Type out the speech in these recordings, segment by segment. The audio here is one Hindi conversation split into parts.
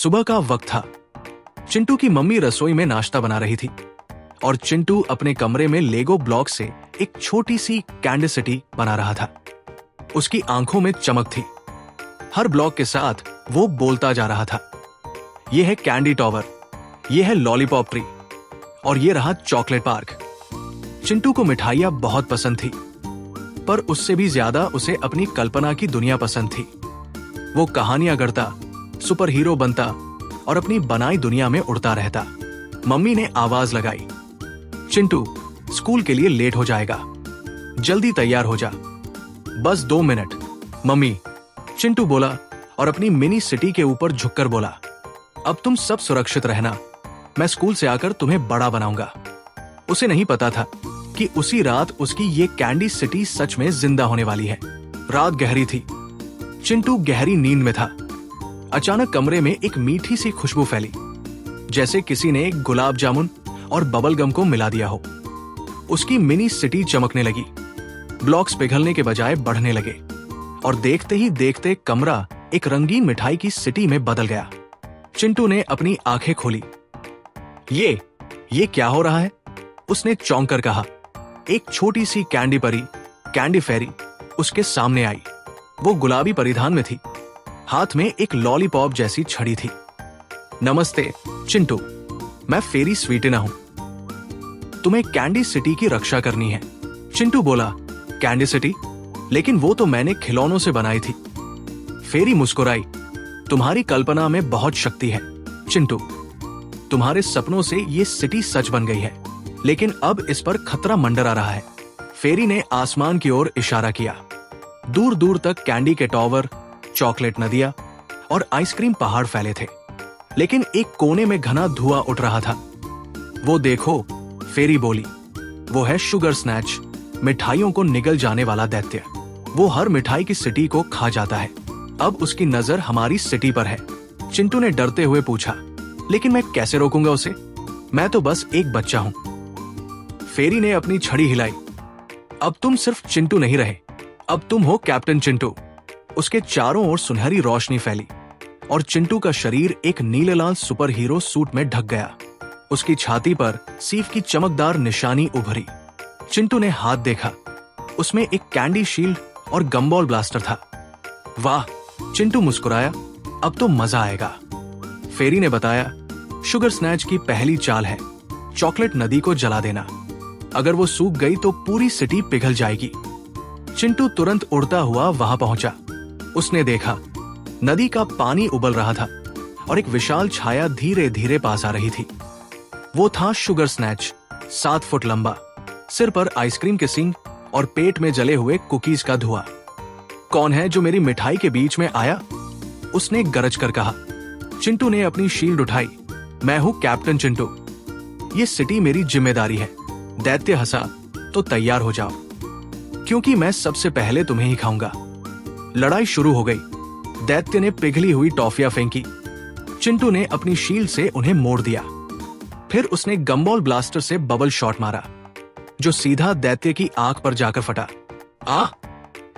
सुबह का वक्त था। चिंटू की मम्मी रसोई में नाश्ता बना रही थी और चिंटू अपने कमरे में लेगो ब्लॉक से एक छोटी सी कैंडी सिटी बना रहा था। उसकी आंखों में चमक थी। हर ब्लॉक के साथ वो बोलता जा रहा था, ये है कैंडी टॉवर, ये है लॉलीपॉप ट्री और ये रहा चॉकलेट पार्क। चिंटू को मिठाइयां बहुत पसंद थी, पर उससे भी ज्यादा उसे अपनी कल्पना की दुनिया पसंद थी। वो कहानियां गढ़ता, सुपर हीरो बनता और अपनी बनाई दुनिया में उड़ता रहता। मम्मी ने आवाज लगाई, चिंटू स्कूल के लिए लेट हो जाएगा, जल्दी तैयार हो जा। बस 2 मिनट मम्मी, चिंटू बोला और अपनी मिनी सिटी के ऊपर झुककर बोला, अब तुम सब सुरक्षित रहना, मैं स्कूल से आकर तुम्हें बड़ा बनाऊंगा। उसे नहीं पता था कि उसी रात उसकी ये कैंडी सिटी सच में जिंदा होने वाली है। रात गहरी थी। चिंटू गहरी नींद में था। अचानक कमरे में एक मीठी सी खुशबू फैली, जैसे किसी ने गुलाब जामुन और बबल गम को मिला दिया हो। उसकी मिनी सिटी चमकने लगी, ब्लॉक्स पिघलने के बजाय बढ़ने लगे और देखते ही देखते कमरा एक रंगीन मिठाई की सिटी में बदल गया। चिंटू ने अपनी आंखें खोली। ये क्या हो रहा है? उसने चौंक कर कहा। एक छोटी सी कैंडी परी, कैंडी फेरी उसके सामने आई। वो गुलाबी परिधान में थी, हाथ में एक लॉलीपॉप जैसी छड़ी थी। नमस्ते चिंटू, मैं फेरी स्वीटिना हूं, तुम्हें कैंडी सिटी की रक्षा करनी है। चिंटू बोला, कैंडी सिटी? लेकिन वो तो मैंने खिलौनों से बनाई थी। फेरी मुस्कुराई, तुम्हारी कल्पना में बहुत शक्ति है चिंटू, तुम्हारे सपनों से ये सिटी सच बन गई है, लेकिन अब इस पर खतरा मंडरा रहा है। फेरी ने आसमान की ओर इशारा किया। दूर दूर तक कैंडी के टॉवर, चॉकलेट नदियां और आइसक्रीम पहाड़ फैले थे, लेकिन एक कोने में घना धुआं उठ रहा था। वो देखो, फेरी बोली, वो है शुगर स्नैच, मिठाइयों को निगल जाने वाला दैत्य। वो हर मिठाई की सिटी को खा जाता है। अब उसकी नजर हमारी सिटी पर है। चिंटू ने डरते हुए पूछा, लेकिन मैं कैसे रोकूंगा उसे? मैं तो बस एक बच्चा हूं। फेरी ने अपनी छड़ी हिलाई। अब तुम सिर्फ चिंटू नहीं रहे, अब तुम हो कैप्टन चिंटू। उसके चारों ओर सुनहरी रोशनी फैली और चिंटू का शरीर एक नीले लाल सुपर हीरो सूट में ढक गया। उसकी छाती पर सीफ की चमकदार निशानी उभरी। चिंटू ने हाथ देखा, उसमें एक कैंडी शील्ड और गमबॉल ब्लास्टर था। वाह, चिंटू मुस्कुराया, अब तो मजा आएगा। फेरी ने बताया, शुगर स्नैच की पहली चाल है चॉकलेट नदी को जला देना। अगर वो सूख गई तो पूरी सिटी पिघल जाएगी। चिंटू तुरंत उड़ता हुआ वहां पहुंचा। उसने देखा, नदी का पानी उबल रहा था और एक विशाल छाया धीरे धीरे पास आ रही थी। वो था शुगर स्नैच, 7 फुट लंबा, सिर पर आइसक्रीम के सींग और पेट में जले हुए कुकीज का धुआं। कौन है जो मेरी मिठाई के बीच में आया? उसने गरज कर कहा। चिंटू ने अपनी शील्ड उठाई। मैं हूं कैप्टन चिंटू, ये सिटी मेरी जिम्मेदारी है। दैत्य हंसा, तो तैयार हो जाओ, क्योंकि मैं सबसे पहले तुम्हें ही खाऊंगा। लड़ाई शुरू हो गई। दैत्य ने पिघली हुई टॉफियां फेंकी। चिंटू ने अपनी शील्ड से उन्हें मोड़ दिया। फिर उसने गमबॉल ब्लास्टर से बबल शॉट मारा, जो सीधा दैत्य की आंख पर जाकर फटा। आह,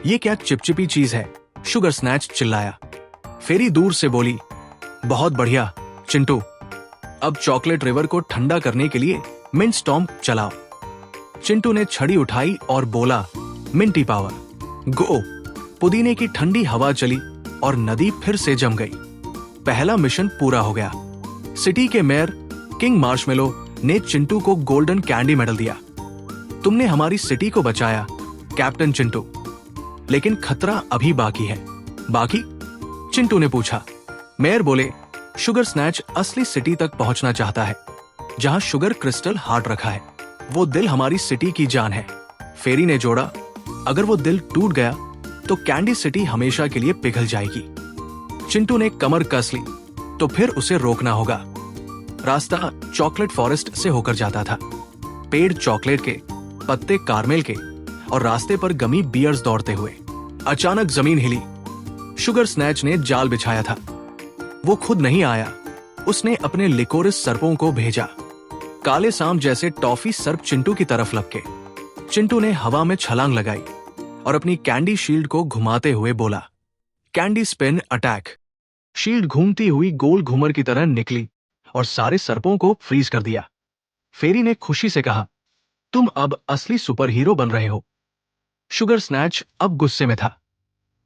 ये क्या चिपचिपी चीज है? शुगर स्नैच चिल्लाया। फेरी दूर से बोली, बहुत बढ़िया चिंटू, अब चॉकलेट रिवर को ठंडा करने के लिए मिंट स्टॉर्म चलाओ। चिंटू ने छड़ी उठाई और बोला, मिंटी पावर गो। पुदीने की ठंडी हवा चली और नदी फिर से जम गई। पहला मिशन पूरा हो गया। सिटी के मेयर किंग मार्शमेलो ने चिंटू को गोल्डन कैंडी मेडल दिया। तुमने हमारी सिटी को बचाया कैप्टन चिंटू, लेकिन खतरा अभी बाकी है। बाकी? चिंटू ने पूछा। मेयर बोले, शुगर स्नैच असली सिटी तक पहुंचना चाहता है, जहां शुगर क्रिस्टल हार्ट रखा है। वो दिल हमारी सिटी की जान है। फेरी ने जोड़ा, अगर वो दिल टूट गया तो कैंडी सिटी हमेशा के लिए पिघल जाएगी। चिंटू ने कमर कस ली, तो फिर उसे रोकना होगा। रास्ता चॉकलेट फॉरेस्ट से होकर जाता था। पेड़ चॉकलेट के, पत्ते कारमेल के और रास्ते पर गमी बियर्स दौड़ते हुए। अचानक जमीन हिली। शुगर स्नैच ने जाल बिछाया था। वो खुद नहीं आया, उसने अपने लिकोरिस सर्पों को भेजा। काले सांप जैसे टॉफी सर्प चिंटू की तरफ लपके। चिंटू ने हवा में छलांग लगाई और अपनी कैंडी शील्ड को घुमाते हुए बोला, कैंडी स्पिन अटैक। शील्ड घूमती हुई गोल घूमर की तरह निकली और सारे सर्पों को फ्रीज कर दिया। फेरी ने खुशी से कहा, तुम अब असली सुपर हीरो बन रहे हो। शुगर स्नैच अब गुस्से में था।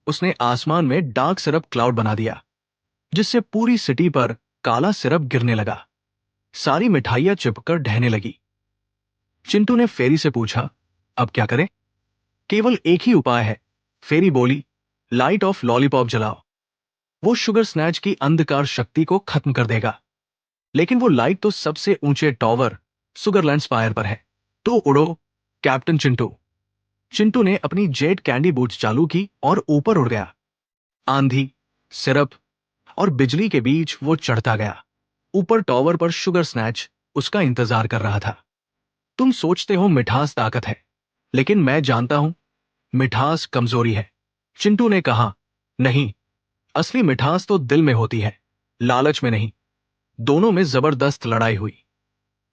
उसने आसमान में डार्क सिरप क्लाउड बना दिया, जिससे पूरी सिटी पर काला सिरप गिरने लगा। सारी मिठाइयां चिपकर ढहने लगी। चिंटू ने फेरी से पूछा, अब क्या करें? केवल एक ही उपाय है, फेरी बोली, लाइट ऑफ लॉलीपॉप जलाओ। वो शुगर स्नैच की अंधकार शक्ति को खत्म कर देगा। लेकिन वो लाइट तो सबसे ऊंचे टॉवर सुगरलैंड स्पायर पर है। तो उड़ो कैप्टन चिंटू। चिंटू ने अपनी जेट कैंडी बूट्स चालू की और ऊपर उड़ गया। आंधी, सिरप और बिजली के बीच वो चढ़ता गया। ऊपर टॉवर पर शुगर स्नैच उसका इंतजार कर रहा था। तुम सोचते हो मिठास ताकत है, लेकिन मैं जानता हूं मिठास कमजोरी है। चिंटू ने कहा, नहीं, असली मिठास तो दिल में होती है, लालच में नहीं। दोनों में जबरदस्त लड़ाई हुई।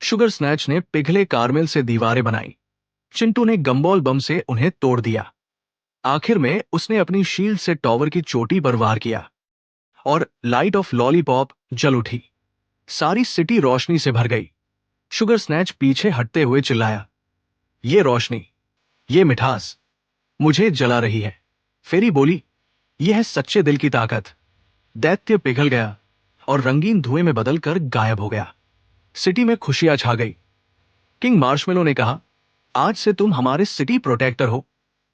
शुगर स्नैच ने पिघले कारमेल से दीवारें बनाई। चिंटू ने गम्बॉल बम से उन्हें तोड़ दिया। आखिर में उसने अपनी शील्ड से टॉवर की चोटी पर वार किया और लाइट ऑफ लॉलीपॉप जल उठी। सारी सिटी रोशनी से भर गई। शुगर स्नैच पीछे हटते हुए चिल्लाया, ये रोशनी, ये मिठास मुझे जला रही है। फेरी बोली, यह है सच्चे दिल की ताकत। दैत्य पिघल गया और रंगीन धुएं में बदलकर गायब हो गया। सिटी में खुशियां छा गई। किंग मार्शमेलो ने कहा, आज से तुम हमारे सिटी प्रोटेक्टर हो,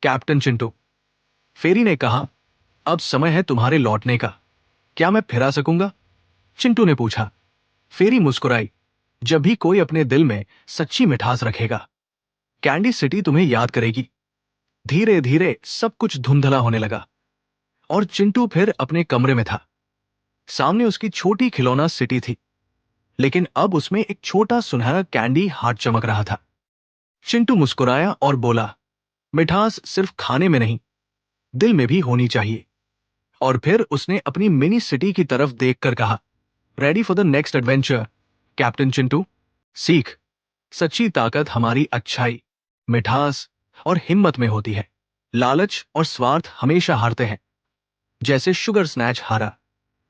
कैप्टन चिंटू। फेरी ने कहा, अब समय है तुम्हारे लौटने का। क्या मैं फिर आ सकूंगा? चिंटू ने पूछा। फेरी मुस्कुराई, जब भी कोई अपने दिल में सच्ची मिठास रखेगा, कैंडी सिटी तुम्हें याद करेगी। धीरे धीरे सब कुछ धुंधला होने लगा और चिंटू फिर अपने कमरे में था। सामने उसकी छोटी खिलौना सिटी थी, लेकिन अब उसमें एक छोटा सुनहरा कैंडी हार्ट चमक रहा था। चिंटू मुस्कुराया और बोला, मिठास सिर्फ खाने में नहीं, दिल में भी होनी चाहिए। और फिर उसने अपनी मिनी सिटी की तरफ देखकर कहा, ready for the next adventure captain Chintu. सीख, सच्ची ताकत हमारी अच्छाई, मिठास और हिम्मत में होती है। लालच और स्वार्थ हमेशा हारते हैं, जैसे शुगर स्नैच हारा।